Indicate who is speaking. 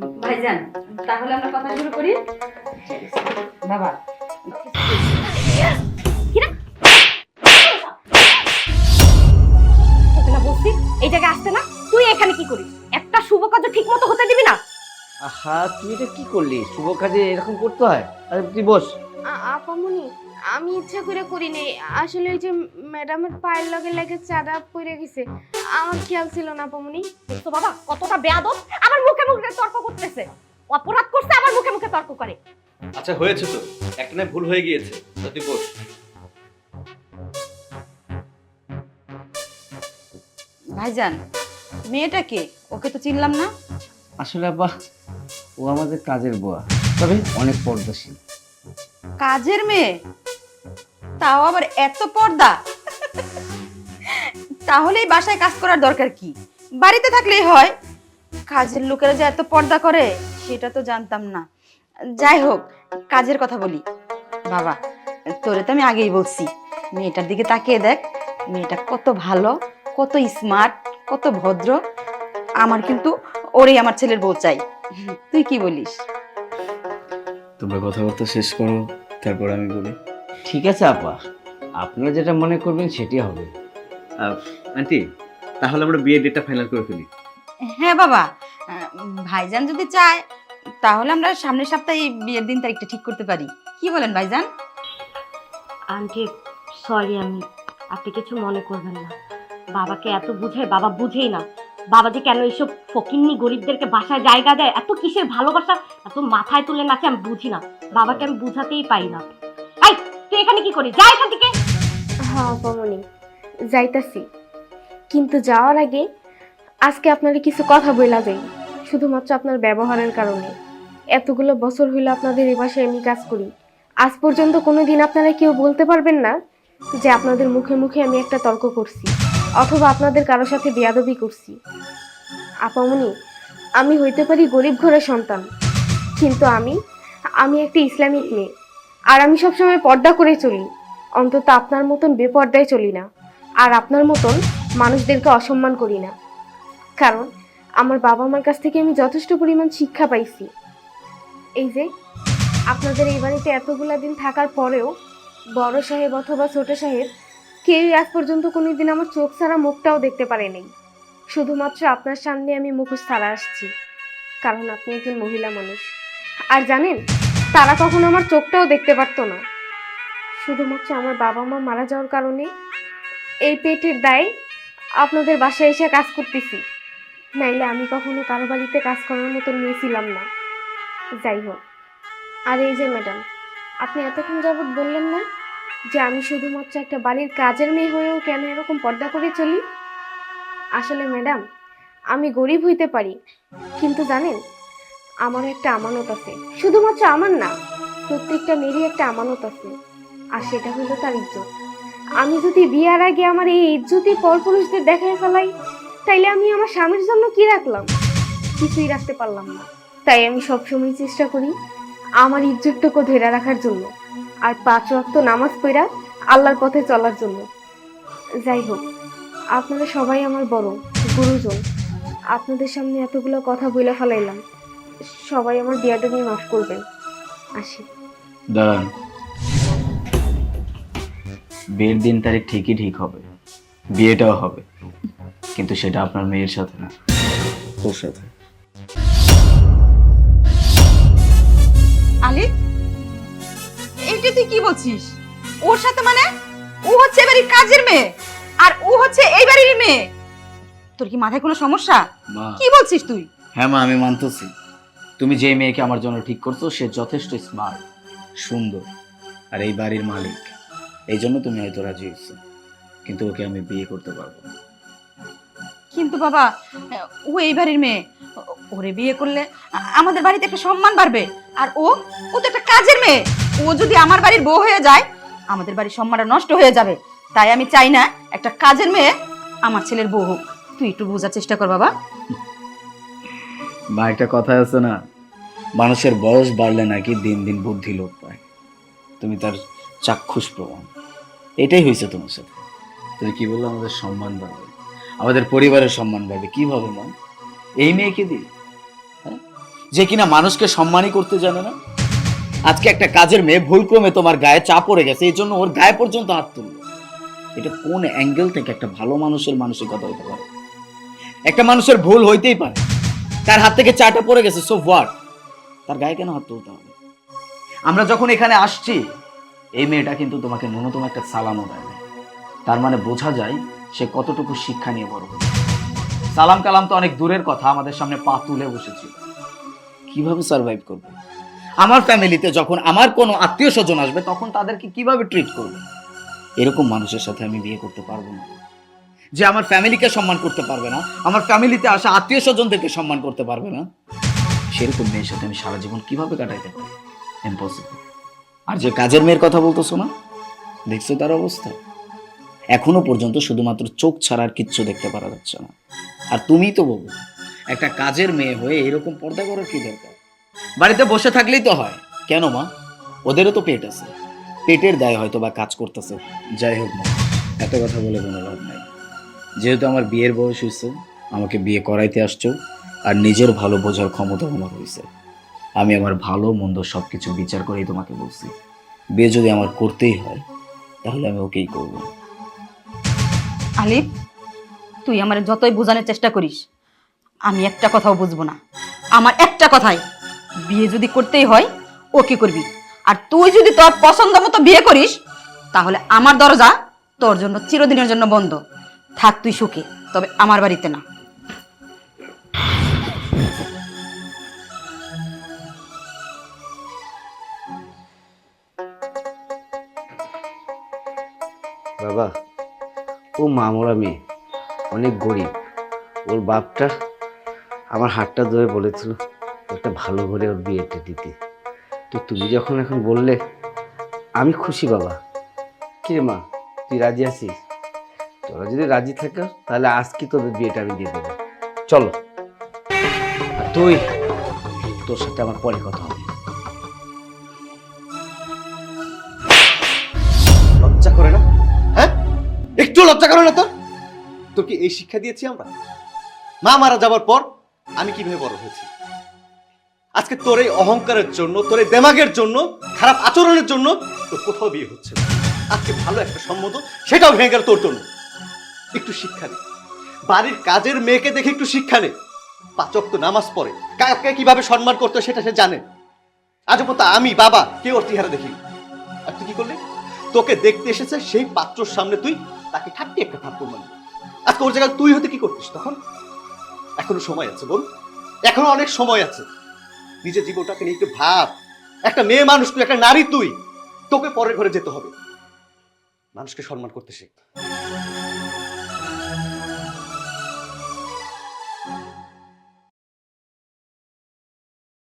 Speaker 1: ভাইজান, তাহলে আমরা কথা শুরু করি। বাবা তোকে না বলছি এই জায়গায় আসতে না, তুই এখানে কি করিস? একটা শুভ কাজ ঠিক মতো হতে দিবি না।
Speaker 2: আহা, তুই এটা কি করলি? শুভ কাজে এরকম করতে হয়? আরে তুই বস।
Speaker 3: আপামনি, আমি ইচ্ছা করে করিনি। আসলে ওই যে ম্যাডামের পায়ের লগে লেগে চাঁদা পড়ে গেছে, আমার খেয়াল ছিল না আপামনি।
Speaker 1: তো বাবা কতটা বেয়াদব, আমার মুখে মুখে তর্ক করতেছে। অপরাধ করছে আমার মুখে মুখে তর্ক করে।
Speaker 4: আচ্ছা হয়েছে তো, একটা না ভুল হয়ে গিয়েছে, তা তুই বস।
Speaker 1: ভাইজান, মেয়েটা কে? ওকে তো চিনলাম না।
Speaker 2: আসলে আব্বা, ও আমাদের কাজের বুয়া, তবে অনেক পর্দাশীল।
Speaker 1: কাজের মেয়ে? তাও আবার এত পর্দা? তাহলে এই বাসায় কাজ করার দরকার কি? বাড়িতে থাকলেই হয়। কাজের লোকেরা যে এত পর্দা করে সেটা তো জানতাম না। যাই হোক, কাজের কথা বলি। বাবা, তোরে তো আমি আগেই বলছি, মেয়েটার দিকে তাকিয়ে দেখ। মেয়েটা কত ভালো, কত স্মার্ট, কত ভদ্র। আমার কিন্তু ওরই আমার ছেলের বউ চাই। তুই কি বলিস?
Speaker 4: তোমরা কথাবার্তা শেষ করো, তারপর আমি বলি।
Speaker 2: ঠিক আছে আপা, আপনারা যেটা মনে করবেন সেটি হবে।
Speaker 4: আন্টি, তাহলে আমরা বিয়ের ডেটটা ফাইনাল করে ফেলি।
Speaker 1: হ্যাঁ বাবা, ভাইজান যদি চায় তাহলে আমরা সামনের সপ্তাহে বিয়ের দিন তারিখটা ঠিক করতে পারি। কি বলেন ভাইজান?
Speaker 5: আন্টি সরি, আপনি কিছু মনে করবেন না। বাবাকে এত বুঝাই, বাবা বুঝেই না। বাবা যে কেন এইসব ফকিন্নি গরিবদেরকে বাসায় জায়গা দেয়, এত কিসের ভালোবাসা এত মাথায় তুলে নাচে, আমি বুঝি না। বাবাকে আমি বুঝাতেই পারি না। এই তুই এখানে কি করিস? যা এখান থেকে।
Speaker 3: হ্যাঁ আপামনি, যাইতাছি। কিন্তু যাওয়ার আগে আজকে আপনারা কিছু কথা বইলা যাই, শুধুমাত্র আপনার ব্যবহারের কারণে। এতগুলো বছর হইল আপনাদের এই বাসায় আমি কাজ করি, আজ পর্যন্ত কোনোদিন আপনারা কেউ বলতে পারবেন না যে আপনাদের মুখে মুখে আমি একটা তর্ক করছি অথবা আপনাদের কারোর সাথে বেয়াদবি করছি। আপামনি, আমি হইতে পারি গরিব ঘরের সন্তান, কিন্তু আমি আমি একটা ইসলামিক মেয়ে, আর আমি সবসময় পর্দা করে চলি। অন্তত আপনার মতন বেপর্দায় চলি না, আর আপনার মতন মানুষদেরকে অসম্মান করি না। কারণ আমার বাবা মার কাছ থেকে আমি যথেষ্ট পরিমাণ শিক্ষা পাইছি। এই যে আপনাদের এই বাড়িতে এতগুলা দিন থাকার পরেও বড় সাহেব অথবা ছোট সাহেব কেউই আজ পর্যন্ত কোনোদিন আমার চোখ ছাড়া মুখটাও দেখতে পারেনি। শুধুমাত্র আপনার সামনে আমি মুখোশ ছাড়া আসছি, কারণ আপনি একজন মহিলা মানুষ। আর জানেন, তারা কখনো আমার চোখটাও দেখতে পারতো না। শুধুমাত্র আমার বাবা মা মারা যাওয়ার কারণে এই পেটের দায়ে আপনাদের বাসায় এসে কাজ করতেছি, নাইলে আমি কখনো কারো বাড়িতে কাজ করার মতো নিয়েছিলাম না। যাই হোক, আর এই যে ম্যাডাম, আপনি এতক্ষণ যাবৎ বললেন না যে আমি শুধুমাত্র একটা বাড়ির কাজের মেয়ে হয়েও কেন এরকম পর্দা করে চলি। আসলে ম্যাডাম, আমি গরিব হইতে পারি, কিন্তু জানেন আমার একটা আমানত আছে। শুধুমাত্র আমার না, প্রত্যেকটা মেয়েরই একটা আমানত আছে, আর সেটা হলো তার ইজ্জত। আমি যদি বিয়ার আগে আমার এই ইজ্জতই পরপুরুষদের দেখায় ফেলাই, তাইলে আমি আমার স্বামীর জন্য কি রাখলাম? কিছুই রাখতে পারলাম না। তাই আমি সবসময় চেষ্টা করি আমার ইজ্জতটুকু ধরে রাখার জন্য, আর 5 ওয়াক্ত নামাজ পড়া আল্লাহর পথে চলার জন্য। যাই হোক, আপনারা সবাই আমার বড় গুরুজন, আপনাদের সামনে এতগুলো কথা বলে ফেলাইলাম, সবাই আমার বিয়াদবি মাফ করবেন। আসি।
Speaker 2: দাঁড়ান, বিয়ের দিন তারিখ ঠিকই ঠিক হবে, বিয়েটাও হবে, কিন্তু সেটা আপনার মেয়ের সাথে না, তোর সাথে।
Speaker 1: আলী, এইটা তুই কি বলছিস? ওর সাথে মানে? ও হচ্ছে এই বাড়ির কাজের মেয়ে, আর ও হচ্ছে এই বাড়ির মেয়ে। তোর কি মাথায় কোনো সমস্যা?
Speaker 2: মা,
Speaker 1: কি বলছিস তুই?
Speaker 2: হ্যাঁ মা, আমি মানতেছি তুমি যে মেয়েকে আমার জন্য ঠিক করছো সে যথেষ্ট স্মার্ট, সুন্দর, আর এই বাড়ির মালিক। এই জন্য তুমি হয়তো রাজি হয়েছো, কিন্তু ওকে আমি বিয়ে করতে পারবো না।
Speaker 1: কিন্তু বাবা, ও এই বাড়ির মেয়ে, ওরে বিয়ে করলে আমাদের বাড়িতে একটা সম্মান বাড়বে। আর ও ও তো একটা কাজের মেয়ে, ও যদি আমার বাড়ির বউ হয়ে যায় আমাদের বাড়ির সম্মানটা নষ্ট হয়ে যাবে। তাই আমি চাই না একটা কাজের মেয়ে আমার ছেলের বউ হোক। তুই একটু বোঝার চেষ্টা কর বাবা।
Speaker 2: বা একটা কথা আছে না, মানুষের বয়স বাড়লে নাকি দিন দিন বুদ্ধি লোপ পায়। তুমি তার চাক্ষুষ প্রমাণ। এটাই হয়েছে তোমার সাথে। তুমি কি বললো আমাদের সম্মান বাড়বে, আমাদের পরিবারের সম্মান বাড়বে? কিভাবে মা? এই মেয়েকে দিয়ে? হ্যাঁ, যে কিনা মানুষকে সম্মানই করতে জানে না? আজকে একটা কাজের মেয়ে ভুলক্রমে তোমার গায়ে চা পড়ে গেছে, এই জন্য ওর গায়ে পর্যন্ত হাত তুললো। এটা কোন অ্যাঙ্গেল থেকে একটা ভালো মানুষের মানসিকতা হতে পারে? একটা মানুষের ভুল হইতেই পারে, তার হাত থেকে চাটা পড়ে গেছে, সো হোয়াট? তার গায়ে কেন হাত তুলতে হবে? আমরা যখন এখানে আসছি, এই মেয়েটা কিন্তু তোমাকে ন্যূনতম একটা সালামও দেয় না। তার মানে বোঝা যায় সে কতটুকু শিক্ষা নিয়ে বড় হয়েছে। সালাম কালাম তো অনেক দূরের কথা, আমাদের সামনে পা তুলে বসেছিল। কিভাবে সার্ভাইভ করবে? আমার ফ্যামিলিতে যখন আমার কোনো আত্মীয় স্বজন আসবে, তখন তাদেরকে কিভাবে ট্রিট করবে? এরকম মানুষের সাথে আমি বিয়ে করতে পারবো না। যে আমার ফ্যামিলিকে সম্মান করতে পারবে না, আমার ফ্যামিলিতে আসা আত্মীয় স্বজনদেরকে সম্মান করতে পারবে না, সেরকম মেয়ের সাথে আমি সারা জীবন কিভাবে কাটাইতে পারি? ইম্পসিবল। আর যে কাজের মেয়ের কথা বলতেছো না, দেখছো তার অবস্থা? এখনো পর্যন্ত শুধুমাত্র চোখ ছাড়া আর কিচ্ছু দেখতে পারা যাচ্ছে না। আর তুমিই তো বলবো, একটা কাজের মেয়ে হয়ে এরকম পর্দা করার কি দরকার? বাড়িতে বসে থাকলেই তো হয়। কেন মা? ওদেরও তো পেট আছে, পেটের দায় হয়তো বা কাজ করতেছে। যাই হোক মা, এত কথা বলে কোনো লাভ নাই। যেহেতু আমার বিয়ের বয়স হয়েছে, আমাকে বিয়ে করাইতে আসছো, আর নিজের ভালো বোঝার ক্ষমতা আমার হয়েছে। আমি আমার ভালো মন্দ সব কিছু বিচার করেই তোমাকে বলছি, বিয়ে যদি আমার করতেই হয় তাহলে আমি ওকেই করব।
Speaker 1: আলিফ, তুই আমার যতই বোঝানোর চেষ্টা করিস, আমি একটা কথাও বুঝবো না। আমার একটা কথাই, বিয়ে যদি করতেই হয় ওকে করবি। আর তুই যদি তোর পছন্দ মতো বিয়ে করিস, তাহলে আমার দরজা তোর জন্য চিরদিনের জন্য বন্ধ। থাক তুই সুখে, তবে আমার বাড়িতে না।
Speaker 6: বাবা, ও মামরা মেয়ে, অনেক গরিব। ওর বাপটা আমার হাতটা ধরে বলেছিল একটা ভালো ঘরে ওর বিয়েটা দিতে। তো তুমি যখন এখন বললে, আমি খুশি বাবা। কি রে মা, তুই রাজি আছিস? তোরা যদি রাজি থাকো তাহলে আজকে তোদের বিয়েটা আমি দিয়ে দেবো। চলো। আর তুই, তোর সাথে আমার পরে কথা হবে।
Speaker 7: লজ্জা করে না? হ্যাঁ, একটু লজ্জা করে না তোর? তোর কি এই শিক্ষা দিয়েছি আমরা? মা মারা যাবার পর আমি কিভাবে বড় হয়েছি? আজকে তোর এই অহংকারের জন্য, তোর এই দেমাগের জন্য, খারাপ আচরণের জন্য তোর কোথাও বিয়ে হচ্ছে না। আজকে ভালো একটা সম্মত, সেটাও ভেঙে গেল তোর জন্য। একটু শিক্ষা নে, বাড়ির কাজের মেয়েকে দেখে একটু শিক্ষা নে। 5 ওয়াক্ত নামাজ পড়ে, কাকে কিভাবে সম্মান করতে হয় সেটা সে জানে। আজ পর্যন্ত আমি বাবা কেউ ওর চেহারা দেখি। আর তুই কি করলি? তোকে দেখতে এসেছে সেই পাত্রর সামনে তুই তাকে ঠাট্টি একটা থাপ্পড় মারলি। আজকে ওর জায়গায় তুই হতে কি করতিস তখন? এখনো সময় আছে বল, এখনো অনেক সময় আছে। নিজের জীবনটাকে নিয়ে একটু ভাব। একটা মেয়ে মানুষ তুই, একটা নারী তুই, তোকে পরের ঘরে যেতে হবে। মানুষকে সম্মান করতে শেখ।